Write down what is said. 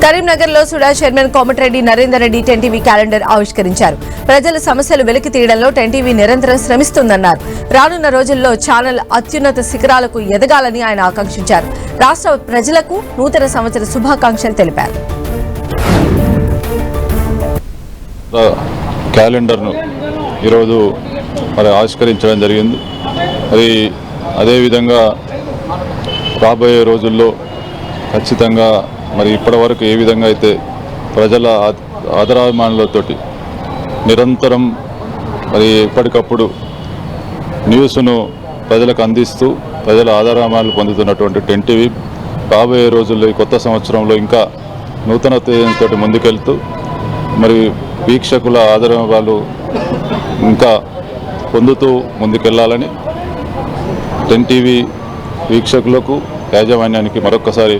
కరీంనగర్లో SUDA chairman Komatireddy Narender Reddy 10 TV calendar ఆవిష్కరించారు. ప్రజల సమస్యలు వెలికి తీయడంలో 10 టీవీ నిరంతరం శ్రమిస్తుందన్నారు. రానున్న రోజుల్లో ఛానల్ అత్యున్నత శిఖరాలకు ఎదగాలని ఆయన ఆకాంక్షించారు. రాష్ట్ర ప్రజలకు నూతన సంవత్సర శుభాకాంక్షలు తెలిపారు. క్యాలెండర్ను ఈరోజు ఆవిష్కరించడం జరిగింది. మరి అదేవిధంగా రాబోయే రోజుల్లో ఖచ్చితంగా మరి ఇప్పటివరకు ఏ విధంగా అయితే ప్రజల ఆదరాభిమానులతోటి నిరంతరం మరి ఎప్పటికప్పుడు న్యూస్ను ప్రజలకు అందిస్తూ ప్రజల ఆదరాభిమానులు పొందుతున్నటువంటి 10 టీవీ రాబోయే రోజుల్లో ఈ కొత్త సంవత్సరంలో ఇంకా నూతనత్వంతో ముందుకెళ్తూ మరి వీక్షకుల ఆదరాభిమానులు ఇంకా పొందుతూ ముందుకెళ్లాలని 10 టీవీ వీక్షకులకు యాజమాన్యానికి మరొక్కసారి